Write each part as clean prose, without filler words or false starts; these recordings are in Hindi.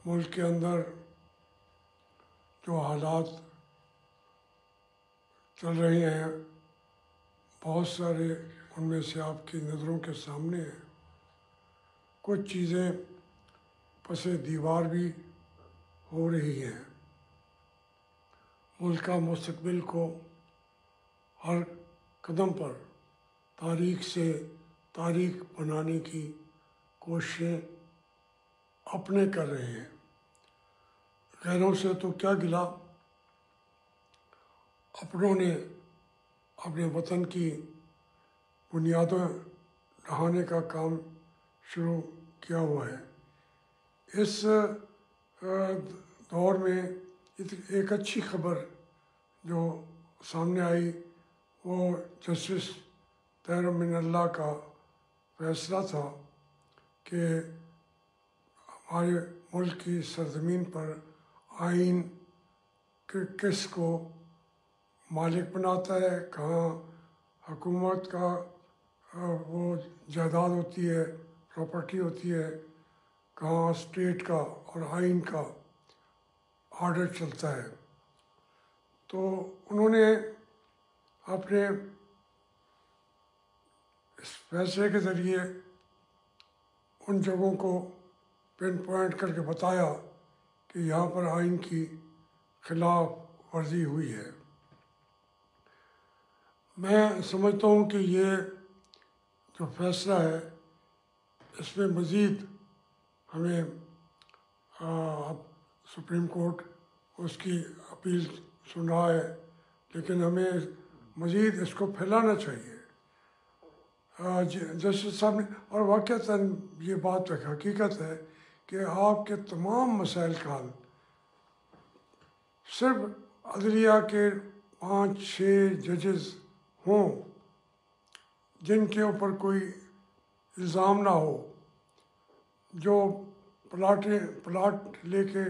मुल्क के अंदर जो हालात चल रहे हैं बहुत सारे उनमें से आपकी नज़रों के सामने हैं। कुछ चीज़ें पसे दीवार भी हो रही हैं। मुल्क का मुस्तकबिल को हर कदम पर तारीख से तारीख बनाने की कोशिशें अपने कर रहे हैं। गैरों से तो क्या गिला, अपनों ने अपने वतन की बुनियादें ढहाने का काम शुरू किया हुआ है। इस दौर में एक अच्छी खबर जो सामने आई वो जस्टिस तहर मिनल्ला का फैसला था कि हमारे मुल्क की सरजमीन पर आइन किसको मालिक बनाता है, कहाँ हुकूमत का वो जायदाद होती है, प्रॉपर्टी होती है, कहाँ स्टेट का और आइन का ऑर्डर चलता है। तो उन्होंने अपने इस फैसले के ज़रिए उन जगहों को पिन पॉइंट करके बताया कि यहाँ पर आइन की खिलाफ वर्जी हुई है। मैं समझता हूँ कि ये जो फैसला है इसमें मज़ीद हमें अब सुप्रीम कोर्ट उसकी अपील सुन रहा है, लेकिन हमें मज़ीद इसको फैलाना चाहिए। जस्टिस साहब ने, और वाक़ईतन ये बात हकीकत है कि आपके तमाम मसाइल का हल सिर्फ अदलिया के 5-6 जजेस हों जिनके ऊपर कोई इल्ज़ाम ना हो, जो प्लाट लेके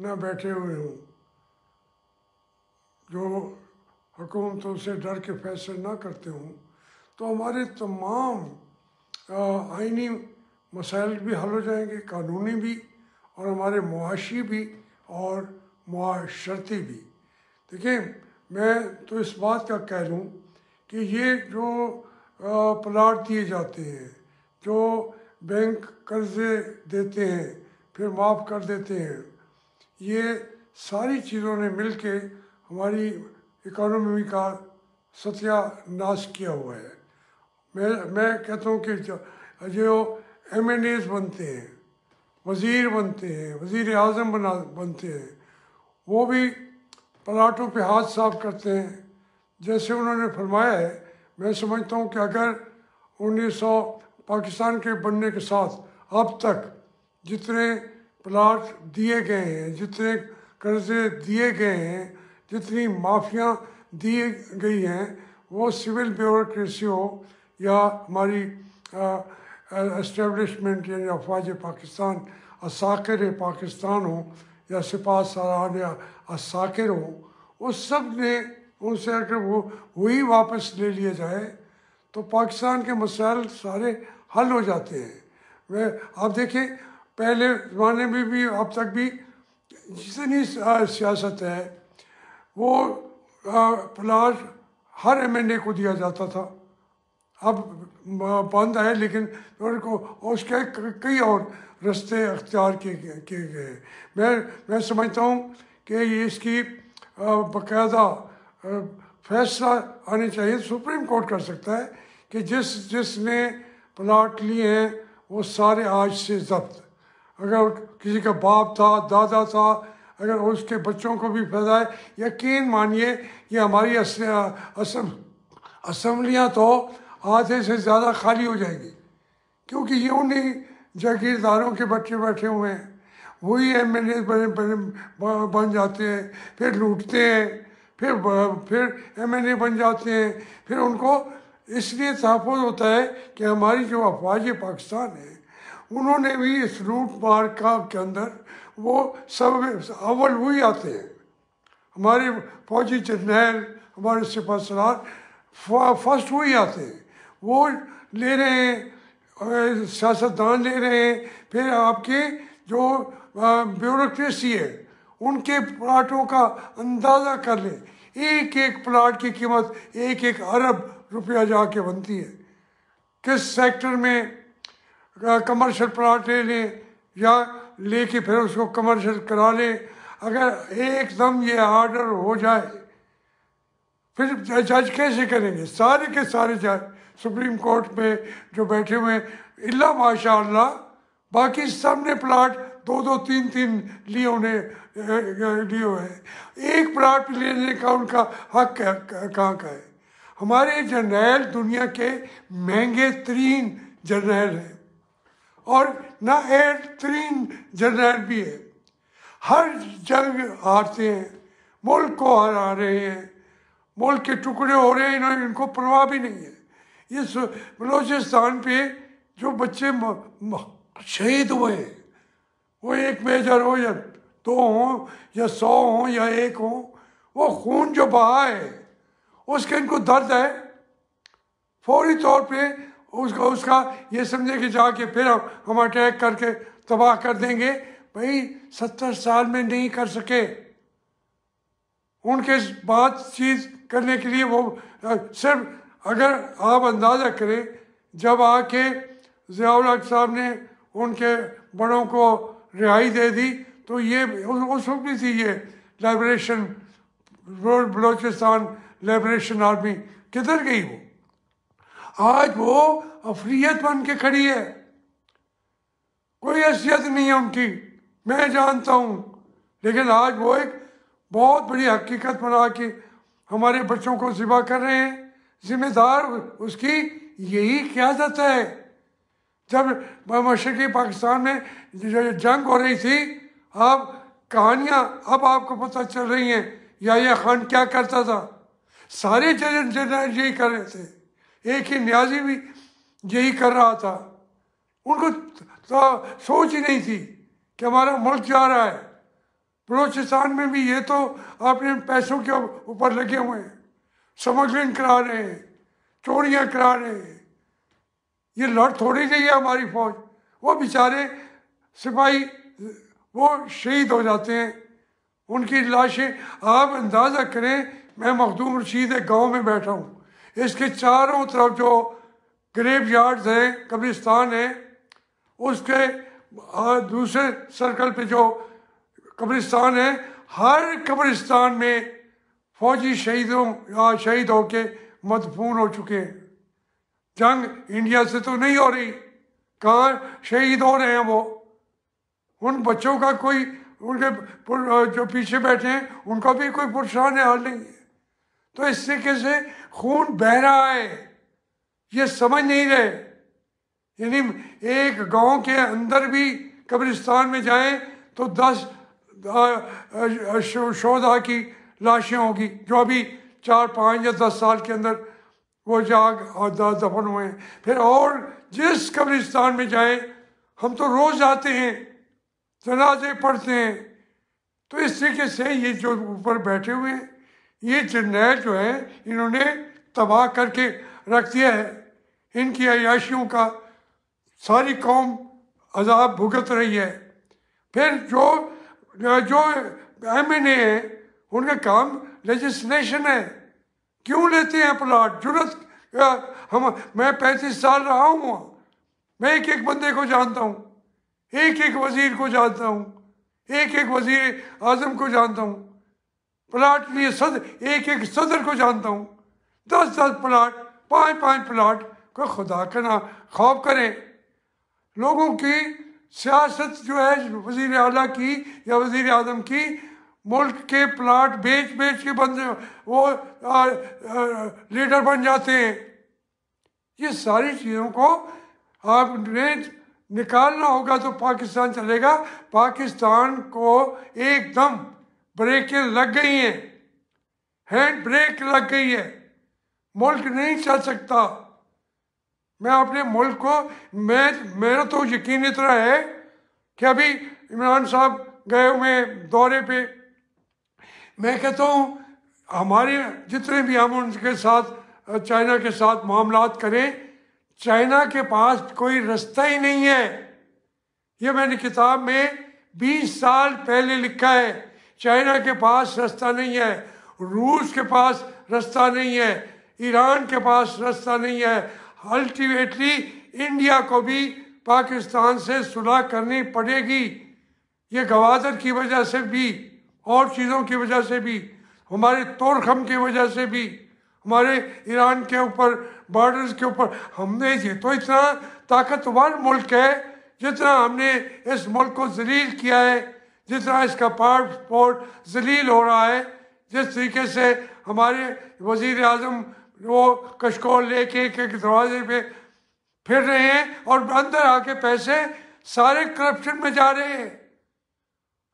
ना बैठे हुए हों, जो हुकूमतों से डर के फैसले ना करते हों, तो हमारे तमाम आइनी मसाइल भी हल हो जाएंगे, कानूनी भी और हमारे मुआशी भी और मुआशरती भी। देखिए, मैं तो इस बात का कह लूँ कि ये जो प्लाट दिए जाते हैं, जो बैंक कर्ज़े देते हैं फिर माफ़ कर देते हैं, ये सारी चीज़ों ने मिल के हमारी इकॉनमी का सत्यानाश किया हुआ है। मैं कहता हूँ कि जो MNAs बनते हैं, वज़ीर बनते हैं, वज़ीर आज़म बनते हैं, वो भी प्लाटों पे हाथ साफ करते हैं। जैसे उन्होंने फरमाया है, मैं समझता हूँ कि अगर 1900 पाकिस्तान के बनने के साथ अब तक जितने प्लाट दिए गए हैं, जितने कर्ज़े दिए गए हैं, जितनी माफ़ियाँ दी गई हैं, वो सिविल ब्यूरोक्रेसी हो या हमारी एस्टेब्लिशमेंट यानी अफवाज पाकिस्तान, असाकिर पाकिस्तान हो या सिपा सालान या असाकिर हो, उस सब ने उनसे अगर वो वही वापस ले लिया जाए तो पाकिस्तान के मसाइल सारे हल हो जाते हैं। आप देखिए, पहले ज़माने में भी अब तक भी जितनी सियासत है वो प्लाट हर MNA को दिया जाता था। अब बंद है, लेकिन उनको उसके कई और रास्ते अख्तियार किए गए। मैं समझता हूँ कि ये इसकी बाकायदा फैसला आने चाहिए। सुप्रीम कोर्ट कर सकता है कि जिसने प्लाट लिए हैं वो सारे आज से जब्त। अगर किसी का बाप था, दादा था, अगर उसके बच्चों को भी फायदा है, यकीन मानिए ये हमारी असम्बलियाँ तो आधे से ज़्यादा खाली हो जाएगी, क्योंकि ये उन्हीं जागीरदारों के बच्चे बैठे हुए हैं, वही MNA बन जाते हैं, फिर लूटते हैं, फिर MNA बन जाते हैं, फिर उनको इसलिए तहफ़्फ़ुज़ होता है कि हमारी जो अफवाज पाकिस्तान है उन्होंने भी इस लूट मार के अंदर वो सब अव्वल वही आते हैं। हमारे फौजी जर्नैल, हमारे सिपा सलार फर्स्ट वही आते हैं। वो ले रहे हैं, सियासतदान ले रहे हैं, फिर आपके जो ब्यूरोक्रेसी है, उनके प्लाटों का अंदाज़ा कर लें। एक एक प्लाट की कीमत 1-1 अरब रुपया जाके बनती है। किस सेक्टर में कमर्शियल प्लाट ले लें या लेके फिर उसको कमर्शियल करा लें, अगर एकदम ये ऑर्डर हो जाए फिर जज कैसे करेंगे? सारे के सारे जज सुप्रीम कोर्ट में जो बैठे हुए हैं, इल्ला माशाअल्लाह, बाकी सब ने प्लाट 2-2, 3-3 लिए हुए हैं। एक प्लाट लेने का उनका हक कहाँ का है? हमारे जर्नैल दुनिया के महंगे तरीन जर्नैल हैं और ना तरीन जर्नैल भी है। हर जंग हारते हैं, मुल्क को हरा रहे हैं, मुल्क के टुकड़े हो रहे हैं, इनको परवाह भी नहीं है। ये बलोचिस्तान पे जो बच्चे शहीद हुए हैं, वो 1 मेजर हो या 2 हों या 100 हों या 1 हों, वो खून जो बहा है उसके इनको दर्द है। फौरी तौर पे उसका ये समझे कि जाके फिर हम अटैक करके तबाह कर देंगे। भाई 70 साल में नहीं कर सके। उनके बातचीत करने के लिए वो सिर्फ, अगर आप अंदाज़ा करें, जब आके ज़ियाउल हक साहब ने उनके बड़ों को रिहाई दे दी तो ये उस वक्त भी थी ये लिबरेशन, बलोचिस्तान लिबरेशन आर्मी। किधर गई वो? आज वो अफरीयत बन के खड़ी है, कोई हैसियत नहीं है उनकी, मैं जानता हूँ। लेकिन आज वो एक बहुत बड़ी हकीकत बना के हमारे बच्चों को ज़िबा कर रहे हैं। जिम्मेदार उसकी यही क़यादत है। जब मशरक़ी पाकिस्तान में जंग हो रही थी, अब कहानियाँ अब आपको पता चल रही हैं याह्या खान क्या करता था। सारे जनरल यही कर रहे थे, एक ही न्याजी भी यही कर रहा था। उनको तो सोच ही नहीं थी कि हमारा मुल्क जा रहा है। बलोचिस्तान में भी ये तो अपने पैसों के ऊपर लगे हुए हैं, स्मगलिंग करा रहे हैं, चोरियाँ करा रहे हैं। ये लड़ थोड़ी गई है हमारी फौज। वो बेचारे सिपाही वो शहीद हो जाते हैं, उनकी लाशें, आप अंदाज़ा करें, मैं मखदूम रशीद एक गाँव में बैठा हूँ, इसके चारों तरफ जो ग्रेव यार्ड्स हैं, कब्रिस्तान है, उसके दूसरे सर्कल पे जो कब्रिस्तान है, हर कब्रिस्तान में फौजी शहीद होके मदफून हो चुके हैं। जंग इंडिया से तो नहीं हो रही, कहाँ शहीद हो रहे हैं वो। उन बच्चों का कोई, उनके जो पीछे बैठे हैं उनका भी कोई परेशान हाल नहीं है। तो इससे कैसे खून बह रहा है ये समझ नहीं रहे। यानी एक गांव के अंदर भी कब्रिस्तान में जाएं तो 10 शोधा की लाशें होगी, जो अभी 4, 5 या 10 साल के अंदर वो दफन हुए हैं। फिर और जिस कब्रिस्तान में जाएं, हम तो रोज़ जाते हैं, जनाजे पढ़ते हैं। तो इस तरीके से ये जो ऊपर बैठे हुए हैं, ये जर्नैल जो है, इन्होंने तबाह करके रख दिया है। इनकी अयाशियों का सारी कौम अजाब भुगत रही है। फिर जो MNA है, उनका काम लेजिस्लेशन है। क्यों लेते हैं प्लाट? जरूरत मैं 35 साल रहा हूँ वहाँ, मैं एक एक बंदे को जानता हूँ, एक एक वजीर को जानता हूँ, एक एक वजीर आजम को जानता हूँ, प्लाट लिए एक एक सदर को जानता हूँ। 10-10 प्लाट, 5-5 प्लाट को खुदा का ना खौफ करें। लोगों की सियासत जो है वजीर आला की या वजीर आजम की, मुल्क के प्लाट बेच के बंदे वो लीडर बन जाते हैं। ये सारी चीज़ों को आपने निकालना होगा तो पाकिस्तान चलेगा। पाकिस्तान को एकदम ब्रेकें लग गई हैं, हैंड ब्रेक लग गई है, मुल्क नहीं चल सकता। मैं अपने मुल्क को, मेरा तो यकीन इतना है कि अभी इमरान साहब गए हुए दौरे पे, मैं कहता हूँ हमारे जितने भी हम उनके साथ चाइना के साथ मामलात करें, चाइना के पास कोई रास्ता ही नहीं है। ये मैंने किताब में 20 साल पहले लिखा है। चाइना के पास रास्ता नहीं है, रूस के पास रास्ता नहीं है, ईरान के पास रास्ता नहीं है। अल्टीमेटली इंडिया को भी पाकिस्तान से सुलह करनी पड़ेगी। ये गवादर की वजह से भी और चीज़ों की वजह से भी, हमारे तोड़खम की वजह से भी, हमारे ईरान के ऊपर बॉर्डर्स के ऊपर, हमने ये तो इतना ताकतवर मुल्क है, जितना हमने इस मुल्क को जलील किया है, जितना इसका पासपोर्ट जलील हो रहा है, जिस तरीके से हमारे वज़ीर आज़म वो कशकोल लेके के दरवाजे पे फिर रहे हैं और अंदर आके पैसे सारे करप्शन में जा रहे हैं।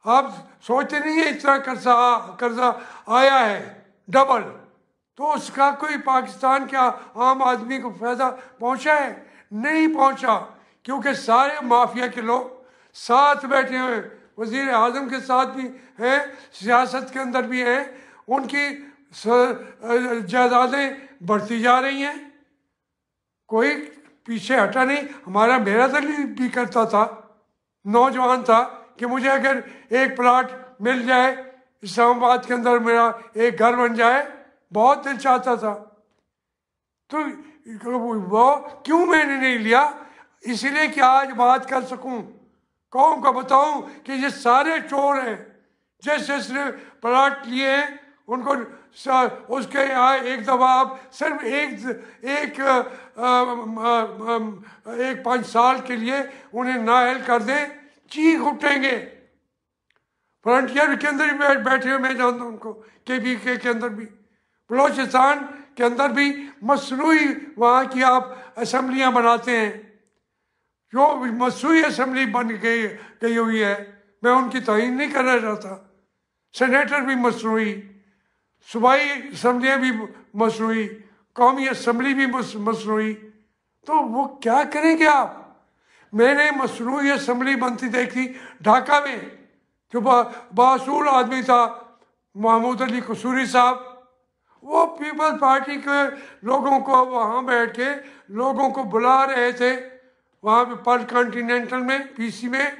आप सोचते नहीं है इतना कर्जा आया है डबल, तो उसका कोई पाकिस्तान के आम आदमी को फायदा पहुंचा है? नहीं पहुंचा, क्योंकि सारे माफिया के लोग साथ बैठे हुए, वजीर आजम के साथ भी हैं, सियासत के अंदर भी हैं, उनकी जायदादें बढ़ती जा रही हैं, कोई पीछे हटा नहीं। हमारा मेरा दल भी करता था, नौजवान था, कि मुझे अगर एक प्लाट मिल जाए इस्लामाबाद के अंदर, मेरा एक घर बन जाए, बहुत दिल चाहता था। तो वो क्यों मैंने नहीं लिया? इसीलिए कि आज बात कर सकूं, कौम को बताऊं कि ये सारे चोर हैं। जिसने प्लाट लिए हैं उनको उसके यहाँ एक दफ़ा आप सिर्फ एक 5 साल के लिए उन्हें नाअहल कर दें, चीख उठेंगे। फ्रंटियर के अंदर भी बैठे हुए मैं जानता हूँ उनको, KPK के अंदर भी, बलोचिस्तान के अंदर भी मसनूई वहाँ की आप असम्बलियाँ बनाते हैं, जो मसनूई असम्बली बन गई हुई है। मैं उनकी तौहीन नहीं करना चाहता। सेनेटर भी मसनूई, सूबाई असम्बलियाँ भी मसनूई, कौमी असम्बली भी मसनूई, तो वो क्या करेंगे आप? मैंने मसनूई असम्बली बनती देखी ढाका में, जो बासूल आदमी था महमूद अली कसूरी साहब, वो पीपल्स पार्टी के लोगों को वहाँ बैठ के लोगों को बुला रहे थे वहाँ पे पर कॉन्टिनेंटल में, PC में,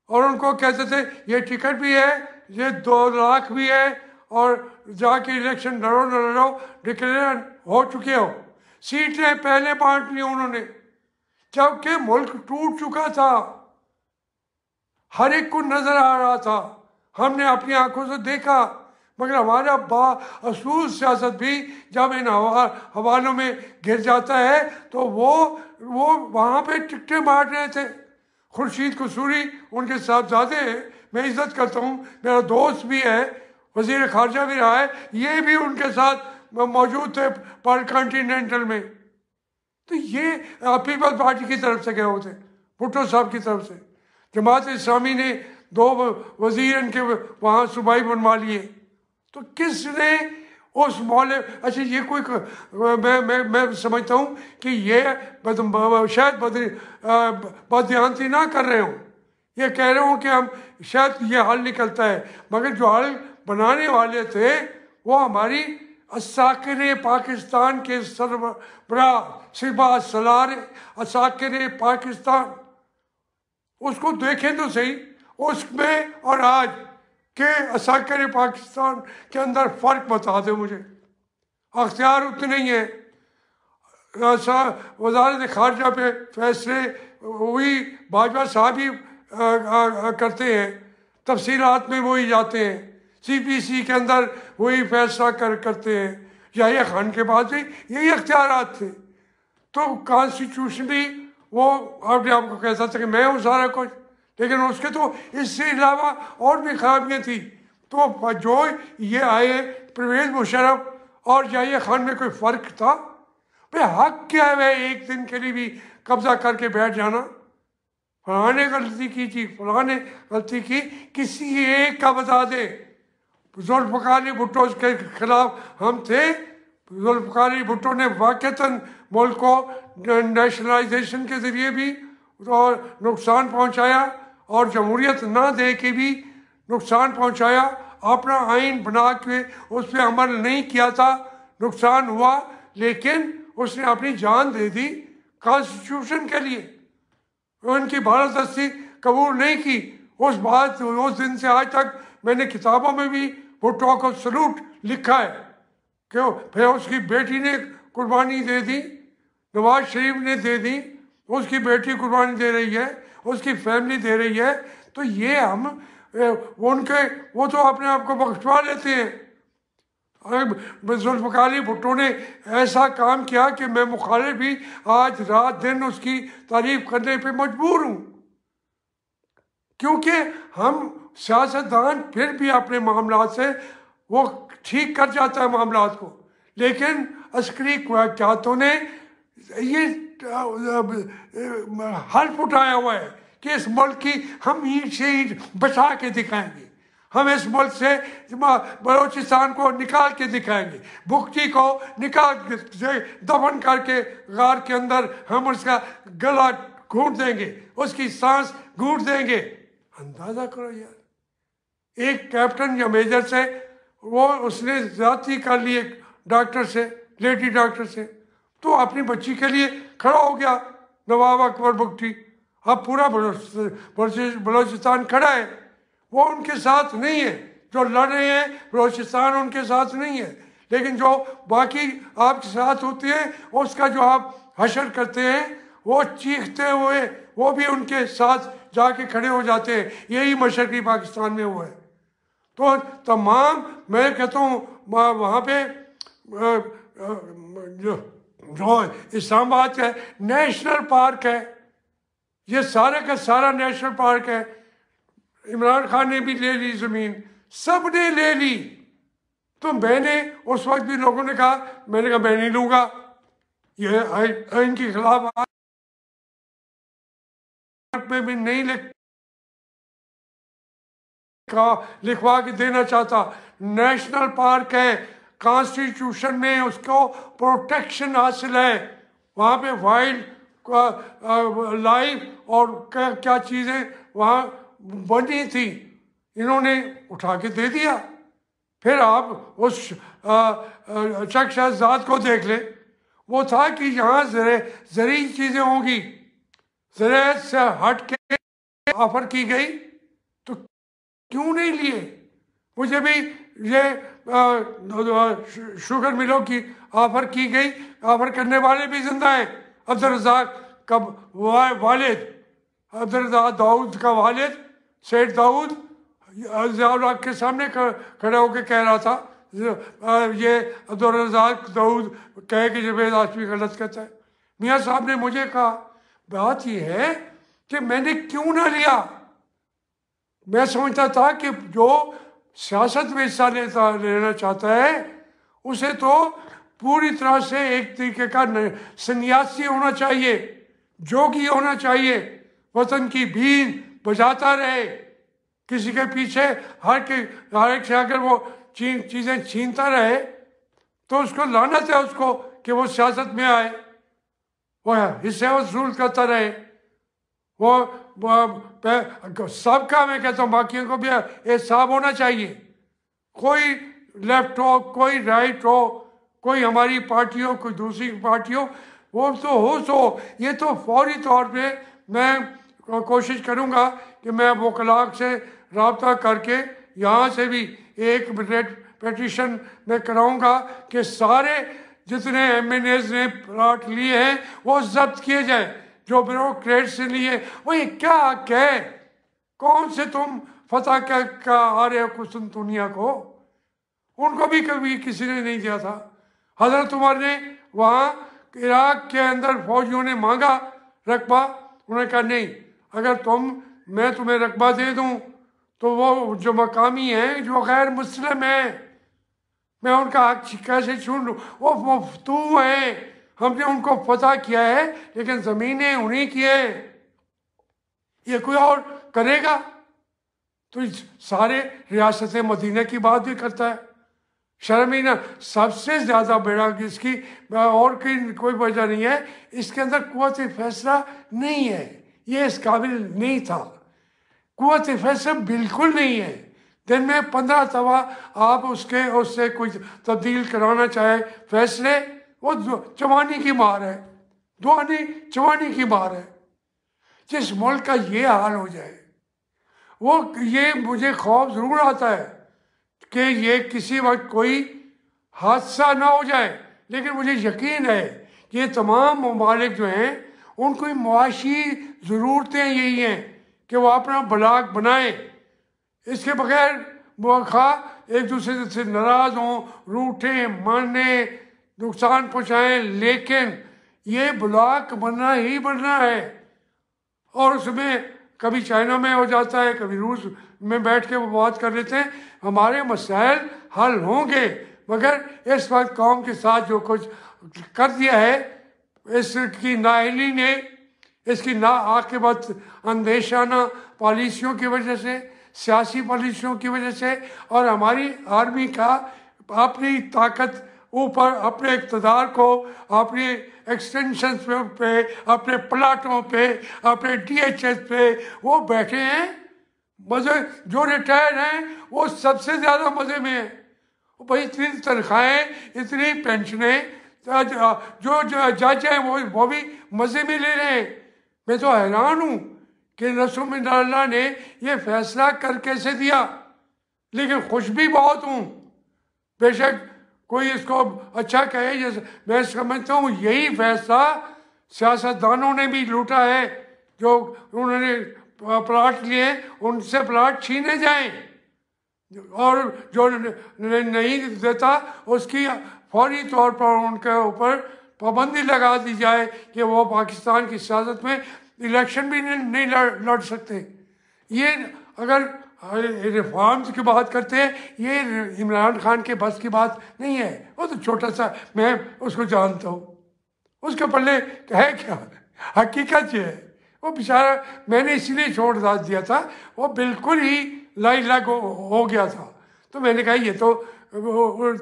और उनको कहते थे ये टिकट भी है, ये 2 लाख भी है, और जाके इलेक्शन लड़ो न लड़ो, डिक्लेयर हो चुके हो। सीटें पहले बांट ली उन्होंने, जबकि मुल्क टूट चुका था, हर एक को नजर आ रहा था, हमने अपनी आंखों से देखा। मगर हमारा बाअसूल सियासत भी जब इन हवालों में गिर जाता है तो वो वहाँ पे टिकटें बांट रहे थे। खुर्शीद कसूरी उनके साहबजादे हैं, मैं इज्जत करता हूँ, मेरा दोस्त भी है, वजीर खारजा भी रहा है, ये भी उनके साथ मौजूद थे पर कॉन्टिनेंटल में। तो ये पीपल्स पार्टी की तरफ से गए होते, भुट्टो साहब की तरफ से। जमात इस्लामी ने 2 वजीर इनके वहाँ सूबाई बनवा लिए, तो किसने उस मौले, अच्छा ये कोई मैं समझता हूँ कि ये शायद बदयांती ना कर रहे हों, ये कह रहे हों कि हम शायद ये हल निकलता है, मगर जो हल बनाने वाले थे वो हमारी असाकिर पाकिस्तान के सरबरा सिपा सलार असाकिर पाकिस्तान, उसको देखें तो सही, उसमें और आज के असाकिर पाकिस्तान के अंदर फ़र्क बता दे मुझे। अख्तियार उतने ही हैं, वज़ारत ख़ारजा पे फैसले वही बाजवा साहब ही करते हैं, तफसीलात में वही जाते हैं, CPC के अंदर वही फैसला करते हैं। याहिया खान के बाद भी यही अख्तियारात थे। तो कॉन्स्टिट्यूशन भी वो अपने आप को कहता था कि मैं हूँ सारा कुछ, लेकिन उसके तो इससे अलावा और भी खराबियाँ थी। तो जो ये आए परवेज़ मुशर्रफ और याहिया खान में कोई फ़र्क था? भाई हक क्या है वह एक दिन के लिए भी कब्जा करके बैठ जाना? फलां ने गलती की थी, फलां ने गलती की, किसी एक का बता दे। जुल्फ़िकार भुट्टो के खिलाफ हम थे, जुल्फ़िकार भुट्टो ने वाक़तन मुल्क को नेशनलाइजेशन के ज़रिए भी और नुकसान पहुँचाया और जमहूरियत ना दे के भी नुकसान पहुँचाया, अपना आइन बना के उस पर अमल नहीं किया था, नुकसान हुआ, लेकिन उसने अपनी जान दे दी कॉन्स्टिट्यूशन के लिए। उनकी भारत दस्ती कबूल नहीं की, उस बात उस दिन से आज तक मैंने किताबों में भी भुट्टो को सलूट लिखा है। क्यों? फिर उसकी बेटी ने कुर्बानी दे दी, नवाज शरीफ ने दे दी, उसकी बेटी कुर्बानी दे रही है, उसकी फैमिली दे रही है। तो ये हम वो तो अपने आप को बख्शवा लेते हैं। जुल्फ़िकार अली भुट्टो ने ऐसा काम किया कि मैं मुखालिफ भी आज रात दिन उसकी तारीफ करने पे मजबूर हूँ, क्योंकि हम सियासतदान फिर भी अपने मामलात से वो ठीक कर जाता है मामलात को, लेकिन अस्करी क़यादतों ने ये हल्फ उठाया हुआ है कि इस मुल्क की हम ईंट से ईंट बचा के दिखाएंगे, हम इस मुल्क से बलोचिस्तान को निकाल के दिखाएंगे, भुगटी को निकाल से दफन करके गार के अंदर हम उसका गला घूंट देंगे, उसकी सांस घूंट देंगे। अंदाजा करो यार, एक कैप्टन या मेजर से वो उसने ज्यादती कर ली एक डॉक्टर से, लेडी डॉक्टर से, तो अपनी बच्ची के लिए खड़ा हो गया नवाब अकबर भुगटी। अब पूरा बलोचिस्तान खड़ा है, वो उनके साथ नहीं है, जो लड़ रहे हैं बलोचिस्तान उनके साथ नहीं है, लेकिन जो बाकी आपके साथ होती है उसका जो आप हशर करते हैं, वो चीखते हुए वो भी उनके साथ जाके खड़े हो जाते हैं। यही मशरकी पाकिस्तान में हुआ है। तो तमाम मैं कहता हूँ वहाँ पे जो इस्लामाबाद का नेशनल पार्क है, ये सारे का सारा नेशनल पार्क है। इमरान खान ने भी ले ली ज़मीन, सब ने ले ली। तो मैंने उस वक्त भी लोगों ने कहा, मैंने कहा मैं नहीं लूँगा, ये आइन के खिलाफ में भी नहीं लिखवा के देना चाहता। नेशनल पार्क है, कॉन्स्टिट्यूशन में उसको प्रोटेक्शन हासिल है, वहाँ पे वाइल्ड लाइफ और क्या चीज़ें वहाँ बनी थी, इन्होंने उठा के दे दिया। फिर आप उस चक शहजाद को देख ले, वो था कि यहाँ ज़रूरी चीज़ें होंगी, ज़राअत से हट के ऑफर की गई, तो क्यों नहीं लिए? मुझे भी ये शुगर मिलों की ऑफर की गई, ऑफर करने वाले भी जिंदा हैं। अब्दुल रज़ाक का वालिद, अब्दुल रज़ाक दाऊद का वालिद सैयद दाऊद ज़िया के सामने खड़ा होकर कह रहा था, ये अब्दुल रज़ाक दाऊद कहे कि जवेद आसमी गलत कहता है। मियाँ साहब ने मुझे कहा, बात यह है कि मैंने क्यों ना लिया। मैं समझता था कि जो सियासत में हिस्सा लेना चाहता है उसे तो पूरी तरह से एक तरीके का सन्यासी होना चाहिए, जोगी होना चाहिए, वतन की बीन बजाता रहे, किसी के पीछे हर एक से अगर वो चीज़ें छीनता रहे तो उसको लानत है उसको कि वो सियासत में आए, वो हिस्से वसूल करता रहे। वो सबका मैं कहता हूँ बाकियों को भी एहसाब होना चाहिए, कोई लेफ्ट हो कोई राइट हो, कोई हमारी पार्टी हो कोई दूसरी पार्टी हो, वो तो हो सो। ये तो फौरी तौर पे मैं कोशिश करूँगा कि मैं वकलाक से रब्ता करके यहाँ से भी एक पेटिशन में कराऊँगा कि सारे जितने MNAs ने प्लाट लिए हैं वो जब्त किए जाए, जो ब्यूरोक्रेट से लिए। वो ये क्या कहे, कौन से तुम फतह का आ रहे हो कुछ दुनिया को, उनको भी कभी किसी ने नहीं दिया था। हजरत उमर ने वहाँ इराक के अंदर फौजियों ने मांगा रकबा, उन्होंने कहा नहीं, अगर मैं तुम्हें रकबा दे दूँ तो वो जो मकामी हैं जो गैर मुस्लिम हैं मैं उनका हक कैसे छीन लूँ, वो मफ्तू है, हमने उनको फतह किया है लेकिन ज़मीनें उन्हीं की है, ये कोई और करेगा? तो सारे रियासत मदीना की बात भी करता है। शर्मीना सबसे ज़्यादा बड़ा इसकी और कोई वजह नहीं है, इसके अंदर कुव्वत फैसला नहीं है, ये इस काबिल नहीं था, कुव्वत फैसला बिल्कुल नहीं है। दिन में 15 दफ़ा आप उससे कोई तब्दील कराना चाहे फैसले, वो जवानी की मार है, जवानी की मार है। जिस मुल्क का ये हाल हो जाए वो ये मुझे खौफ ज़रूर आता है कि ये किसी वक्त कोई हादसा ना हो जाए, लेकिन मुझे यकीन है कि ये तमाम ममालिक जो हैं उनकी मुआशी ज़रूरतें यही हैं कि वो अपना ब्लॉक बनाएं। इसके बगैर वो खा एक दूसरे से नाराज़ हों, रूठें, माने, नुकसान पहुँचाएँ, लेकिन ये ब्लॉक बनना ही बनना है। और उसमें कभी चाइना में हो जाता है, कभी रूस में बैठ के वो बात कर लेते हैं। हमारे मसाइल हल होंगे, मगर इस वक्त कौम के साथ जो कुछ कर दिया है, इसकी नाअहली ने, इसकी ना आकिबत अंदेशाना पॉलिसियों की वजह से, सियासी पॉलिसियों की वजह से, और हमारी आर्मी का अपनी ताकत ऊपर, अपने इक़्तिदार को अपनी एक्सटेंशन पे, अपने प्लाटों पे, अपने DHS पे वो बैठे हैं। मज़े, जो रिटायर्ड हैं वो सबसे ज़्यादा मज़े में हैं। भाई इतनी तनख्वाहें, इतनी पेंशनें, जो जज हैं वो भी मज़े में ले रहे हैं। मैं तो हैरान हूँ कि नसूरुल्लाह ने ये फैसला कर कैसे दिया, लेकिन खुश भी बहुत हूँ। बेशक कोई इसको अच्छा कहे, जैसे मैं समझता हूँ यही फैसला सियासतदानों ने भी लूटा है, जो उन्होंने प्लाट लिए उनसे प्लाट छीने जाएं, और जो नहीं देता उसकी फौरी तौर पर उनके ऊपर पाबंदी लगा दी जाए कि वो पाकिस्तान की सियासत में इलेक्शन भी नहीं लड़ सकते। ये अगर रिफॉर्म्स की बात करते हैं, ये इमरान खान के बस की बात नहीं है। वो तो छोटा सा, मैं उसको जानता हूँ, उसके पल्ले है क्या, हकीकत ये है। वो बेचारा, मैंने इसीलिए छोड़ दिया था, वो बिल्कुल ही लाइलाग हो गया था। तो मैंने कहा ये तो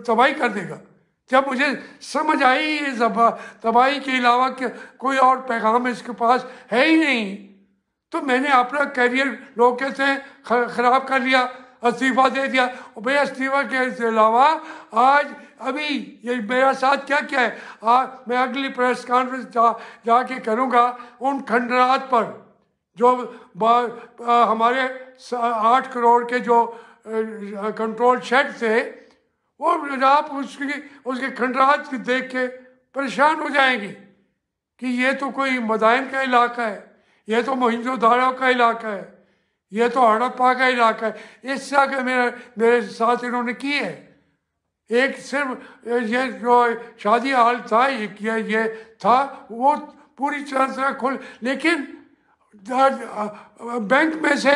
तबाही कर देगा। जब मुझे समझ आई ये तबाही के अलावा कोई और पैगाम इसके पास है ही नहीं, तो मैंने अपना करियर, लोग कहते हैं, ख़राब कर लिया, इस्तीफ़ा दे दिया। और भैया इस्तीफ़ा के अलावा आज अभी ये मेरा साथ क्या क्या है, मैं अगली प्रेस कॉन्फ्रेंस जाके करूँगा उन खंडरात पर जो हमारे 8 करोड़ के जो कंट्रोल शेड थे, वो आप उसके खंडरात देख के परेशान हो जाएंगे कि ये तो कोई मदाइन का इलाका है, ये तो मोहिंजोदारो का इलाका है, ये तो हड़प्पा का इलाका है। इस तरह के मेरे साथ इन्होंने की है। एक सिर्फ ये जो शादी हाल था, ये था, वो पूरी तरह खुल, लेकिन बैंक में से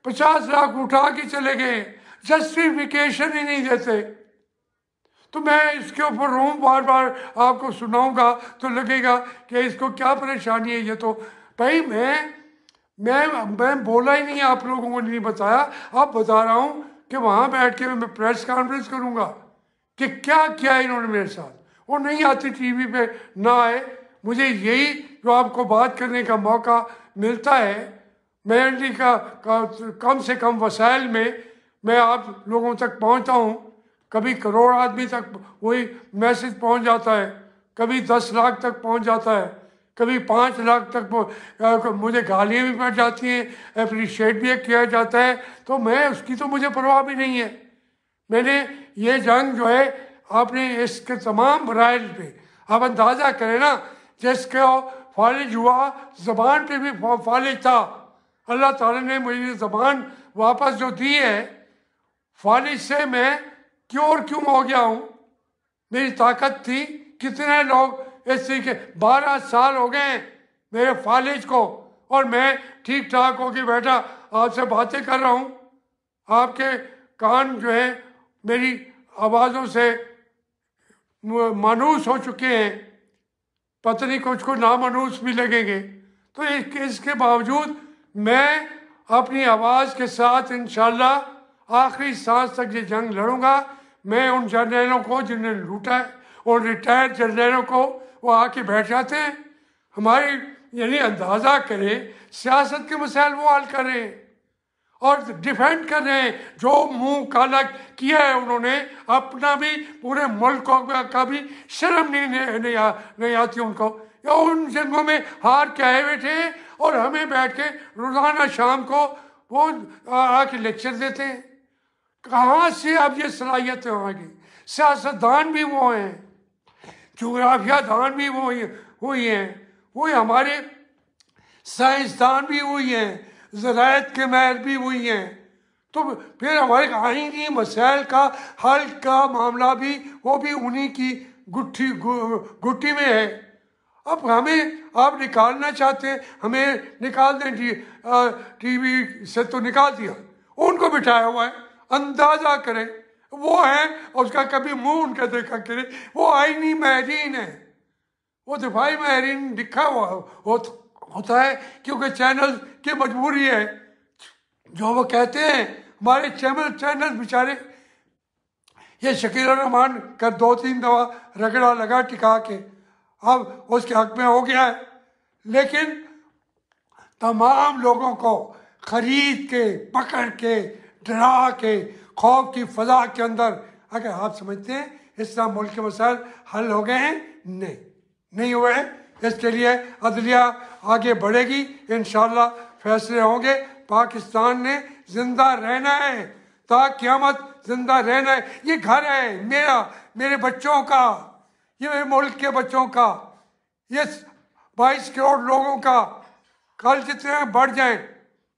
50 लाख उठा के चले गए, जस्टिफिकेशन ही नहीं देते। तो मैं इसके ऊपर रोम बार बार आपको सुनाऊंगा तो लगेगा कि इसको क्या परेशानी है। ये तो भाई मैं बोला ही नहीं, आप लोगों को नहीं बताया, अब बता रहा हूँ कि वहाँ बैठ के मैं प्रेस कॉन्फ्रेंस करूँगा कि क्या क्या इन्होंने मेरे साथ। वो नहीं आती टीवी पे, ना आए, मुझे यही जो आपको बात करने का मौका मिलता है, मेरे का कम से कम वसाइल में मैं आप लोगों तक पहुँचता हूँ। कभी करोड़ आदमी तक वही मैसेज पहुँच जाता है, कभी 10 लाख तक पहुँच जाता है, कभी 5 लाख तक मुझे गालियाँ भी पड़ जाती हैं, अप्रिशिएट भी किया जाता है, तो मैं उसकी तो मुझे परवाह भी नहीं है। मैंने ये जंग जो है आपने इसके तमाम मराइल पे आप अंदाज़ा करें ना, जिसका फालिज हुआ, ज़बान पे भी फालिज था। अल्लाह ताला ने मुझे ज़बान वापस जो दी है, फालिज से मैं क्यों हो गया हूँ। मेरी ताकत थी, कितने लोग इस तरीके 12 साल हो गए मेरे फालिज को, और मैं ठीक ठाक होके बैठा आपसे बातें कर रहा हूँ। आपके कान जो है मेरी आवाज़ों से मानूस हो चुके हैं, पता नहीं कुछ को नामानूस भी लगेंगे। तो इसके बावजूद मैं अपनी आवाज़ के साथ इंशाल्लाह आखिरी सांस तक ये जंग लड़ूंगा। मैं उन जर्नलों को जिन्हें लूटा है, और रिटायर्ड जर्नलों को, वो आके बैठ जाते हैं हमारी, यानी अंदाज़ा करें सियासत के मसाइल वो हल कर रहे हैं और डिफेंड कर रहे हैं। जो मुंह काला किया है उन्होंने, अपना भी, पूरे मुल्क का भी शर्म नहीं आती उनको। या उन जंगों में हार के आए बैठे, और हमें बैठ के रोज़ाना शाम को वो आके लेक्चर देते हैं। कहाँ से अब ये सलाहियतें होंगी? सियासतदान भी वो हैं, जोग्राफिया दान भी वही हैं, वही हमारे साइंसदान भी वही हैं, ज़राअत के माहिर भी वही हैं। तो फिर हमारे आईनी मसाइल का हल का मामला भी वो भी उन्हीं की गुट्ठी में है। अब हमें आप निकालना चाहते हैं, हमें निकाल दें, टीवी से तो निकाल दिया, उनको बिठाया हुआ है। अंदाज़ा करें वो है, और उसका कभी मुंह उनका देखा करें, वो आईनी माहिरीन है, वो दिफाई माहिरीन लिखा हुआ होता है, क्योंकि चैनल की मजबूरी है। जो वो कहते हैं हमारे चैनल बेचारे, ये शकील रहमान का 2-3 दफा रगड़ा लगा टिका के, अब उसके हक में हो गया है। लेकिन तमाम लोगों को खरीद के, पकड़ के, डरा के, खौफ की फजा के अंदर, अगर आप समझते हैं इस तरह मुल्क के मसाइल हल हो गए हैं, नहीं हुए हैं। इसके लिए अदलिया आगे बढ़ेगी, इंशाअल्लाह फैसले होंगे। पाकिस्तान ने जिंदा रहना है, क़यामत जिंदा रहना है। ये घर है मेरा, मेरे बच्चों का, ये मेरे मुल्क के बच्चों का, ये 22 करोड़ लोगों का, कल जितने बढ़ जाएं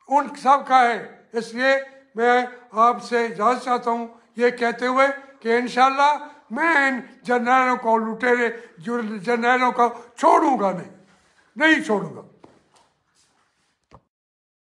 उन सब का है। इसलिए मैं आपसे इजाज़त चाहता हूँ ये कहते हुए कि इंशाअल्लाह मैं इन जर्नैलों को, लुटेरे जर्नैलों को छोड़ूंगा नहीं छोड़ूंगा।